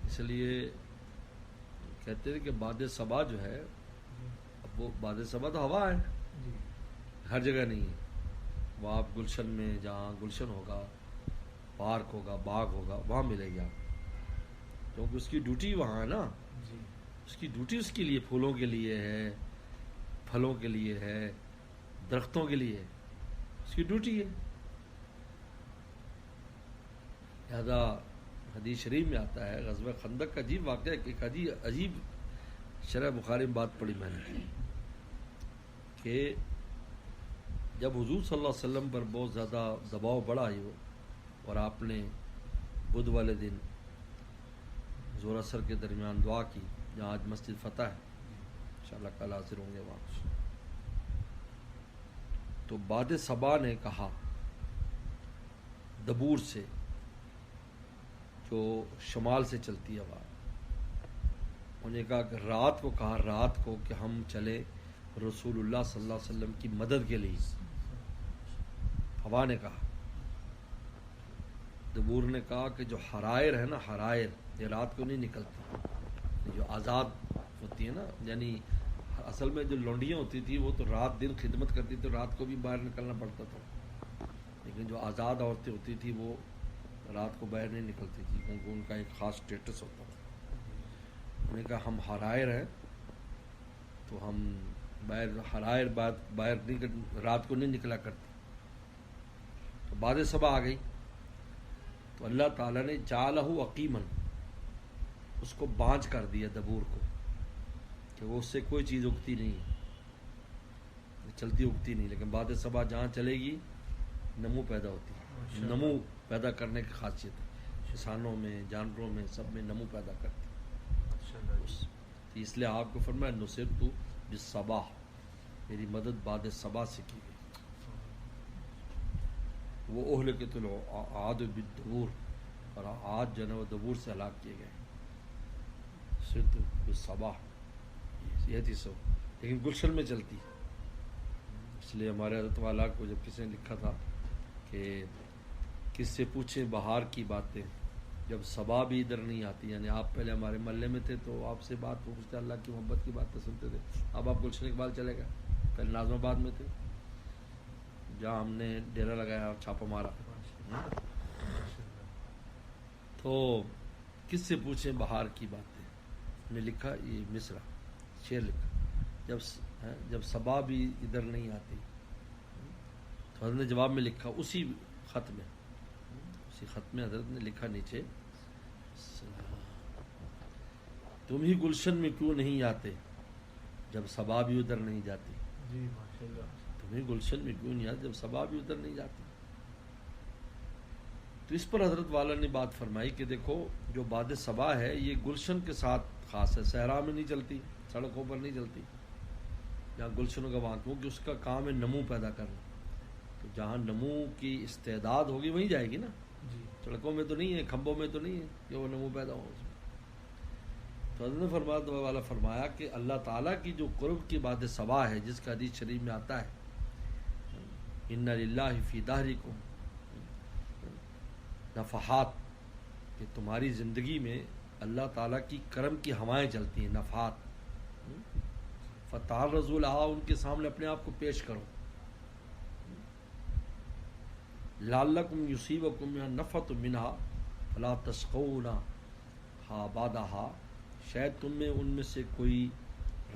اس لیے کہتے ہیں کہ باد صبا جو ہے، اب وہ باد صبا تو ہوا ہے، ہر جگہ نہیں ہے، وہ آپ گلشن میں جہاں گلشن ہوگا، پارک ہوگا، باغ ہوگا، وہاں ملے گی آپ، کیونکہ اس کی ڈیوٹی وہاں ہے نا، اس کی ڈیوٹی اس کے لیے پھولوں کے لیے ہے، پھلوں کے لیے ہے، درختوں کے لیے ہے، اس کی ڈیوٹی ہے. لہذا حدیث شریف میں آتا ہے، غزوہ خندق کا عجیب واقعہ ہے، ایک عجیب شرح بخاری میں بات پڑھی میں نے کہ جب حضور صلی اللہ علیہ وسلم پر بہت زیادہ دباؤ بڑھا ہو اور آپ نے بدھ والے دن زور اثر کے درمیان دعا کی، جہاں آج مسجد فتح ہے، انشاءاللہ کل حاضر ہوں گے وہاں، تو باد صبا نے کہا دبور سے، جو شمال سے چلتی ہے ہوا، انہوں نے کہا کہ رات کو کہ ہم چلے رسول اللہ صلی اللہ علیہ وسلم کی مدد کے لیے. ہوا نے کہا. دبور نے کہا کہ جو حرائر ہے نا، حرائر یہ رات کو نہیں نکلتی، جو آزاد ہوتی ہے نا، یعنی اصل میں جو لونڈیاں ہوتی تھی وہ تو رات دن خدمت کرتی تھی، رات کو بھی باہر نکلنا پڑتا تھا، لیکن جو آزاد عورتیں ہوتی تھی وہ رات کو باہر نہیں نکلتی تھی، کیونکہ ان کا ایک خاص سٹیٹس ہوتا تھا. انہوں نے کہا ہم حرائر ہیں تو ہم حرائر باہر رات کو نہیں نکلا کرتی. تو باد صبا آ گئی تو اللہ تعالیٰ نے جعلہ عقیمن، اس کو بانج کر دیا دبور کو، کہ وہ اس سے کوئی چیز اگتی نہیں ہے، چلتی اگتی نہیں، لیکن باد صبا جہاں چلے گی نمو پیدا ہوتی ہے، نمو پیدا کرنے کی خاصیت ہے، کسانوں میں، جانوروں میں، سب میں نمو پیدا کرتی ہے. اس لیے آپ کو فرمایا نصرت بالصبا، میری مدد باد صبا سے کی گئی. وہ اہلکت العاد بالدبور، اور عاد جو ہے وہ دبور سے ہلاک کیے گئے. نصرت بالصبا یہ تھی سو، لیکن گلشن میں چلتی. اس لیے ہمارے حضرت والا کو جب کسی نے لکھا تھا کہ کس سے پوچھیں بہار کی باتیں جب صبا بھی ادھر نہیں آتی، یعنی آپ پہلے ہمارے محلے میں تھے تو آپ سے بات پوچھتے، اللہ کی محبت کی باتیں سنتے تھے، اب آپ گلشن اقبال چلے گئے، پہلے ناظم آباد میں تھے جہاں ہم نے ڈیرا لگایا اور چھاپا مارا. تو کس سے پوچھیں بہار کی باتیں، نے لکھا یہ مصرع شعر لکھا، جب صبا بھی ادھر نہیں آتی، تو حضرت نے جواب میں لکھا اسی خط میں حضرت نے لکھا نیچے، تم ہی گلشن میں کیوں نہیں آتے جب صبا بھی ادھر نہیں جاتی. تم ہی گلشن میں کیوں نہیں آتے جب صبا بھی ادھر نہیں جاتی. تو اس پر حضرت والا نے بات فرمائی کہ دیکھو جو باد صبا ہے یہ گلشن کے ساتھ خاص ہے، صحرا میں نہیں چلتی، سڑکوں پر نہیں چلتی، جہاں گلشنوں کا وہاں، کیونکہ اس کا کام ہے نمو پیدا کرنا. تو جہاں نمو کی استعداد ہوگی وہیں جائے گی نا، سڑکوں میں تو نہیں ہے، کھمبوں میں تو نہیں ہے کہ وہ نمو پیدا ہو اس میں. تو حضرت نے فرمایا کہ اللہ تعالیٰ کی جو قرب کی باد صبا ہے، جس کا حدیث شریف میں آتا ہے ان للہ فی دہرکم نفحات، کہ تمہاری زندگی میں اللہ تعالیٰ کی کرم کی ہوائیں چلتی ہیں، نفحات. فتعرضوا لها، ان کے سامنے اپنے آپ کو پیش کرو. لعلکم یصیبکم نفحۃ منها فلا تشقونها بعدها، شاید تم میں ان میں سے کوئی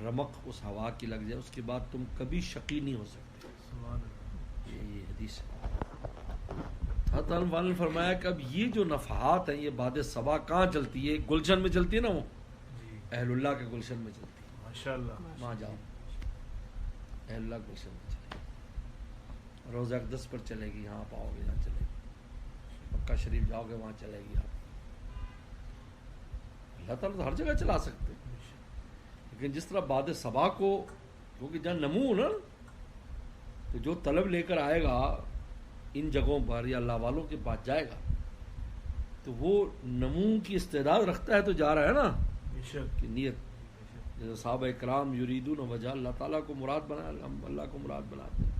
رمق اس ہوا کی لگ جائے، اس کے بعد تم کبھی شقی نہیں ہو سکتے. یہ حدیث ہے. حضرت والا نے فرمایا کہ اب یہ جو نفحات ہیں یہ باد صبا کہاں چلتی ہے؟ گلشن میں چلتی ہے نا، وہ اہل اللہ کے گلشن میں چلتی ہے. ماشاءاللہ وہاں جاؤ، اہل اللہ گلشن میں چلے گی، روزہ اقدس پر چلے گی، یہاں پاؤ گے یہاں چلے گی، مکہ شریف جاؤ گے وہاں چلے گی. آپ اللہ تعالیٰ تو ہر جگہ چلا سکتے ہیں، لیکن جس طرح باد صبا کو، کیونکہ جہاں نمو ہو نا، تو جو طلب لے کر آئے گا ان جگہوں پر یا اللہ والوں کے پاس جائے گا تو وہ نمو کی استعداد رکھتا ہے تو جا رہا ہے نا کہ نیت. جیسے صحابہ اکرام یریدون وجہ اللہ تعالیٰ کو مراد بنایا، ہم اللہ کو مراد بناتے ہیں،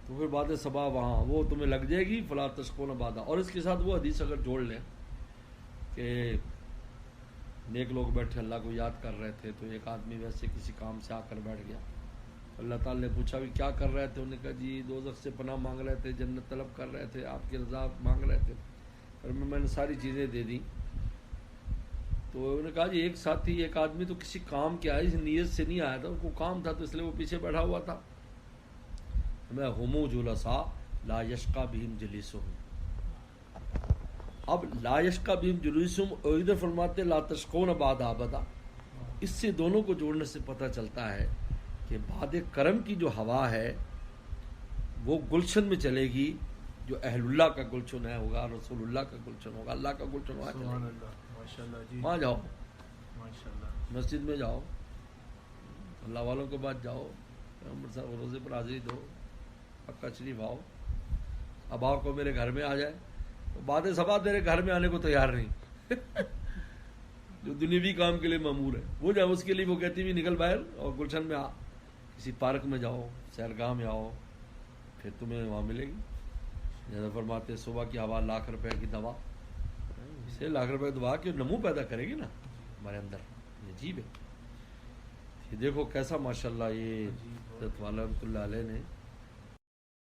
تو پھر باد صبا وہاں وہ تمہیں لگ جائے گی. فلا تشقون بعدا. اور اس کے ساتھ وہ حدیث اگر جوڑ لیں کہ نیک لوگ بیٹھے اللہ کو یاد کر رہے تھے، تو ایک آدمی ویسے کسی کام سے آ کر بیٹھ گیا. اللہ تعالیٰ نے پوچھا بھی کیا کر رہے تھے؟ انہوں نے کہا جی دوزخ سے پناہ مانگ رہے تھے، جنت طلب کر رہے تھے، آپ کی رضا مانگ رہے تھے، اور میں نے ساری چیزیں دے دیں. تو انہوں نے کہا جی ایک ساتھی ایک آدمی تو کسی کام کے آیا، اس نیت سے نہیں آیا تھا، اس کو کام تھا تو اس لیے وہ پیچھے بیٹھا ہوا تھا. میں ہمو جلسا لا یشقا بہم جلیسہم. اب لا یشقا بہم جلیسہم ادھر فرماتے لا تشقون بعد ابدا. اس سے دونوں کو جوڑنے سے پتہ چلتا ہے کہ باد کرم کی جو ہوا ہے وہ گلشن میں چلے گی، جو اہل اللہ کا گلشن ہے ہوگا، رسول اللہ کا گلشن ہوگا، اللہ کا گلشن ہوگا. سبحان اللہ، ماشاءاللہ جی، وہاں جاؤ، ماشاءاللہ، مسجد میں جاؤ، اللہ والوں کے بعد جاؤ، پیغمبر صاحب روزے پر حاضری دو، پکا شریف آؤ. اب آپ کو میرے گھر میں آ جائے تو بعد سبا میرے گھر میں آنے کو تیار نہیں. جو دنیوی کام کے لیے مامور ہے وہ جب اس کے لیے وہ کہتی بھی نکل باہر اور گلشن میں آ، کسی پارک میں جاؤ، سیرگاہ میں آؤ، پھر تمہیں وہاں ملے گی. جیسا فرماتے صبح کی ہوا ₹1,00,000 کی دوا، اسے ₹1,00,000 کی دوا کی نمو پیدا کرے گی نا ہمارے اندر. یہ عجیب ہے. یہ دیکھو کیسا ماشاءاللہ یہ حضرت والا رحمۃ اللہ علیہ نے